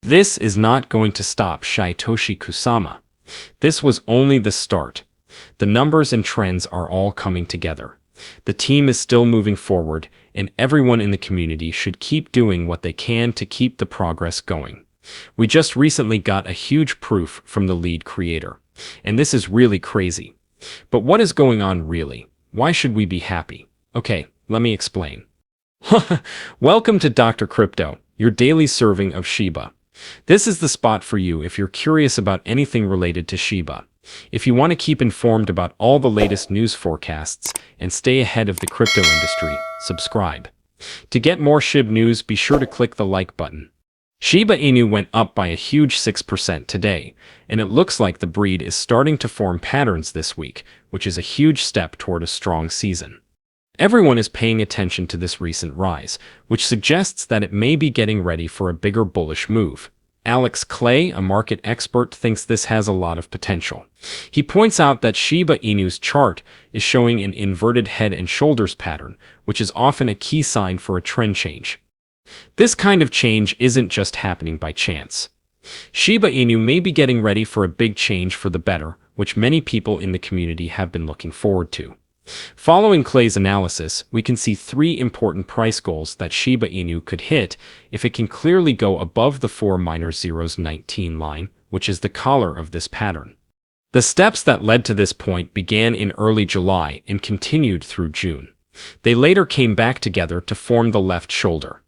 This is not going to stop Satoshi Kusama. This was only the start. The numbers and trends are all coming together. The team is still moving forward, and everyone in the community should keep doing what they can to keep the progress going. We just recently got a huge proof from the lead creator, and this is really crazy. But what is going on really? Why should we be happy? Okay, let me explain. Welcome to Dr. Crypto, your daily serving of Shiba. This is the spot for you if you're curious about anything related to Shiba. If you want to keep informed about all the latest news forecasts and stay ahead of the crypto industry, subscribe. To get more Shib news, be sure to click the like button. Shiba Inu went up by a huge 6% today, and it looks like the breed is starting to form patterns this week, which is a huge step toward a strong season. Everyone is paying attention to this recent rise, which suggests that it may be getting ready for a bigger bullish move. Alex Clay, a market expert, thinks this has a lot of potential. He points out that Shiba Inu's chart is showing an inverted head and shoulders pattern, which is often a key sign for a trend change. This kind of change isn't just happening by chance. Shiba Inu may be getting ready for a big change for the better, which many people in the community have been looking forward to. Following Clay's analysis, we can see three important price goals that Shiba Inu could hit if it can clearly go above the 4-0-19 line, which is the collar of this pattern. The steps that led to this point began in early July and continued through June. They later came back together to form the left shoulder.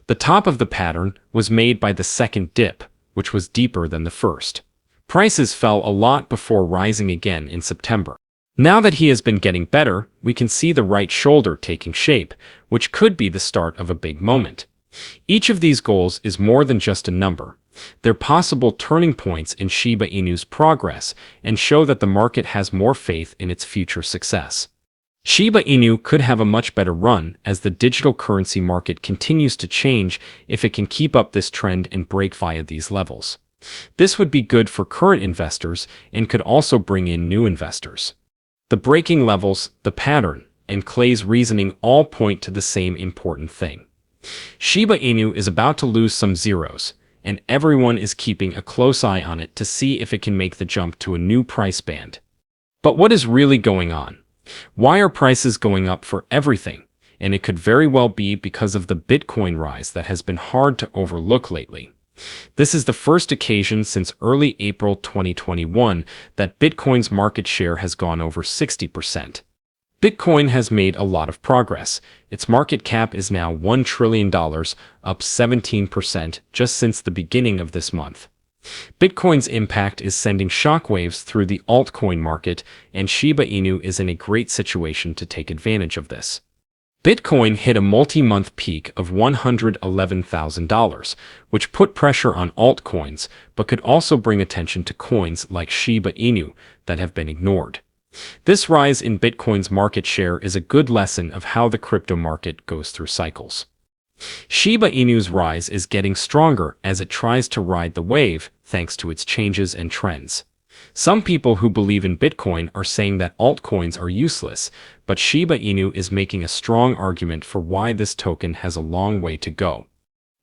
The top of the pattern was made by the second dip, which was deeper than the first. Prices fell a lot before rising again in September. Now that he has been getting better, we can see the right shoulder taking shape, which could be the start of a big moment. Each of these goals is more than just a number. They're possible turning points in Shiba Inu's progress and show that the market has more faith in its future success. Shiba Inu could have a much better run as the digital currency market continues to change if it can keep up this trend and break via these levels. This would be good for current investors and could also bring in new investors. The breaking levels, the pattern, and Clay's reasoning all point to the same important thing. Shiba Inu is about to lose some zeros, and everyone is keeping a close eye on it to see if it can make the jump to a new price band. But what is really going on? Why are prices going up for everything? And it could very well be because of the Bitcoin rise that has been hard to overlook lately. This is the first occasion since early April 2021 that Bitcoin's market share has gone over 60%. Bitcoin has made a lot of progress. Its market cap is now $1 trillion, up 17% just since the beginning of this month. Bitcoin's impact is sending shockwaves through the altcoin market, and Shiba Inu is in a great situation to take advantage of this. Bitcoin hit a multi-month peak of $111,000, which put pressure on altcoins, but could also bring attention to coins like Shiba Inu that have been ignored. This rise in Bitcoin's market share is a good lesson of how the crypto market goes through cycles. Shiba Inu's rise is getting stronger as it tries to ride the wave thanks to its changes and trends. Some people who believe in Bitcoin are saying that altcoins are useless, but Shiba Inu is making a strong argument for why this token has a long way to go.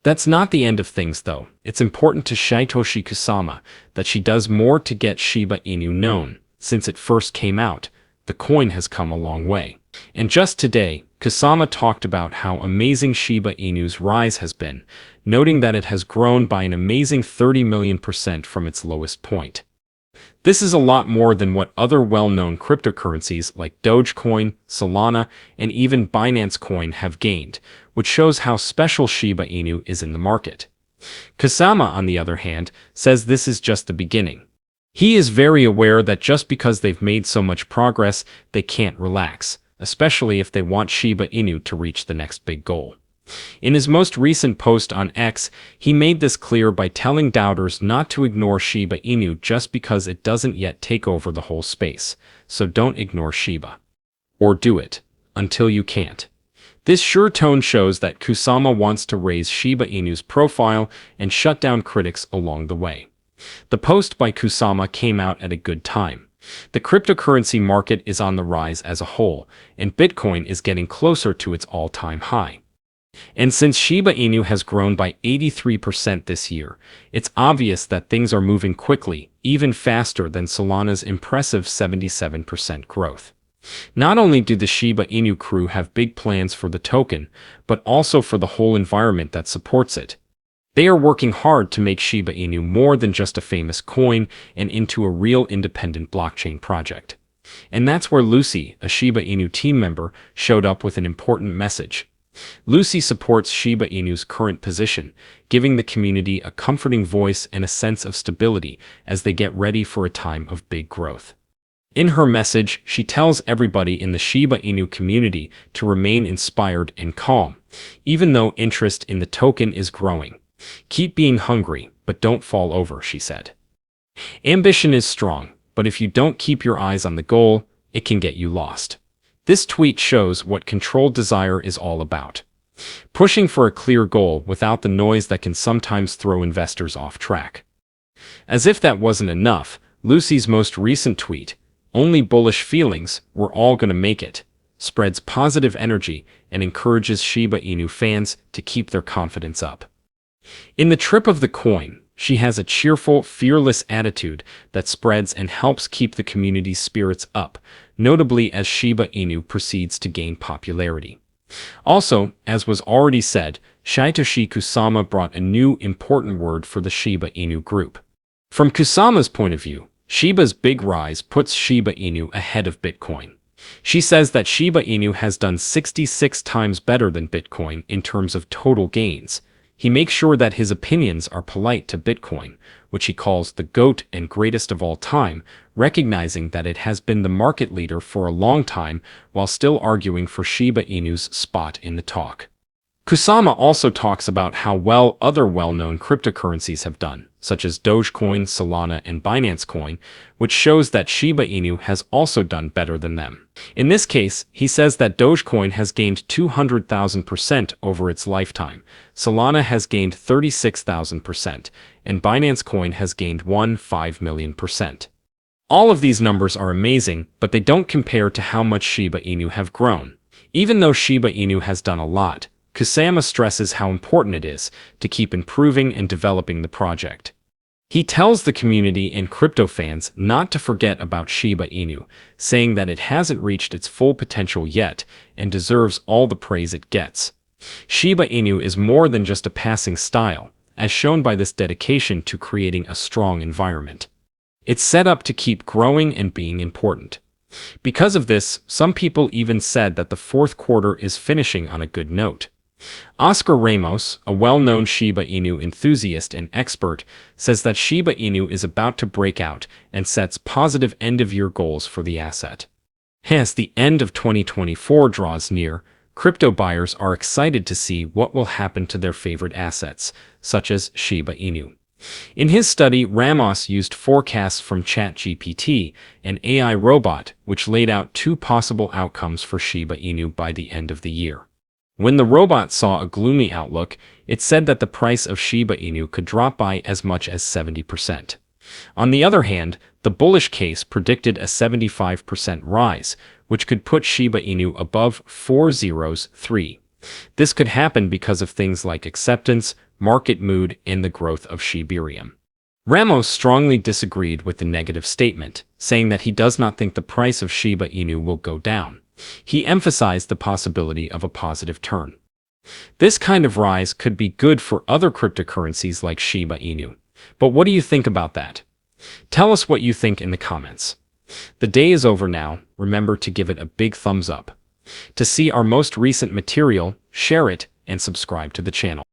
That's not the end of things though. It's important to Satoshi Kusama that she does more to get Shiba Inu known. Since it first came out, the coin has come a long way. And just today, Kusama talked about how amazing Shiba Inu's rise has been, noting that it has grown by an amazing 30 million% from its lowest point. This is a lot more than what other well-known cryptocurrencies like Dogecoin, Solana, and even Binance Coin have gained, which shows how special Shiba Inu is in the market. Kusama, on the other hand, says this is just the beginning. He is very aware that just because they've made so much progress, they can't relax, especially if they want Shiba Inu to reach the next big goal. In his most recent post on X, he made this clear by telling doubters not to ignore Shiba Inu just because it doesn't yet take over the whole space. So don't ignore Shiba. Or do it, until you can't. This sure tone shows that Kusama wants to raise Shiba Inu's profile and shut down critics along the way. The post by Kusama came out at a good time. The cryptocurrency market is on the rise as a whole, and Bitcoin is getting closer to its all-time high. And since Shiba Inu has grown by 83% this year, it's obvious that things are moving quickly, even faster than Solana's impressive 77% growth. Not only do the Shiba Inu crew have big plans for the token, but also for the whole environment that supports it. They are working hard to make Shiba Inu more than just a famous coin and into a real independent blockchain project. And that's where Lucy, a Shiba Inu team member, showed up with an important message. Lucy supports Shiba Inu's current position, giving the community a comforting voice and a sense of stability as they get ready for a time of big growth. In her message, she tells everybody in the Shiba Inu community to remain inspired and calm, even though interest in the token is growing. Keep being hungry, but don't fall over, she said. Ambition is strong, but if you don't keep your eyes on the goal, it can get you lost. This tweet shows what controlled desire is all about. Pushing for a clear goal without the noise that can sometimes throw investors off track. As if that wasn't enough, Lucy's most recent tweet, "Only bullish feelings, we're all gonna make it," spreads positive energy and encourages Shiba Inu fans to keep their confidence up. In the trip of the coin, she has a cheerful, fearless attitude that spreads and helps keep the community's spirits up, notably as Shiba Inu proceeds to gain popularity. Also, as was already said, Satoshi Kusama brought a new important word for the Shiba Inu group. From Kusama's point of view, Shiba's big rise puts Shiba Inu ahead of Bitcoin. She says that Shiba Inu has done 66 times better than Bitcoin in terms of total gains. He makes sure that his opinions are polite to Bitcoin, which he calls the GOAT and greatest of all time, recognizing that it has been the market leader for a long time while still arguing for Shiba Inu's spot in the talk. Kusama also talks about how well other well-known cryptocurrencies have done, such as Dogecoin, Solana, and Binance Coin, which shows that Shiba Inu has also done better than them. In this case, he says that Dogecoin has gained 200,000% over its lifetime, Solana has gained 36,000%, and Binance Coin has gained 1.5 million%. All of these numbers are amazing, but they don't compare to how much Shiba Inu have grown. Even though Shiba Inu has done a lot, Kusama stresses how important it is to keep improving and developing the project. He tells the community and crypto fans not to forget about Shiba Inu, saying that it hasn't reached its full potential yet and deserves all the praise it gets. Shiba Inu is more than just a passing style, as shown by this dedication to creating a strong environment. It's set up to keep growing and being important. Because of this, some people even said that the fourth quarter is finishing on a good note. Oscar Ramos, a well-known Shiba Inu enthusiast and expert, says that Shiba Inu is about to break out and sets positive end-of-year goals for the asset. As the end of 2024 draws near, crypto buyers are excited to see what will happen to their favorite assets, such as Shiba Inu. In his study, Ramos used forecasts from ChatGPT, an AI robot, which laid out two possible outcomes for Shiba Inu by the end of the year. When the robot saw a gloomy outlook, it said that the price of Shiba Inu could drop by as much as 70%. On the other hand, the bullish case predicted a 75% rise, which could put Shiba Inu above 403. This could happen because of things like acceptance, market mood, and the growth of Shibarium. Ramos strongly disagreed with the negative statement, saying that he does not think the price of Shiba Inu will go down. He emphasized the possibility of a positive turn. This kind of rise could be good for other cryptocurrencies like Shiba Inu. But what do you think about that? Tell us what you think in the comments. The day is over now. Remember to give it a big thumbs up. To see our most recent material, share it, and subscribe to the channel.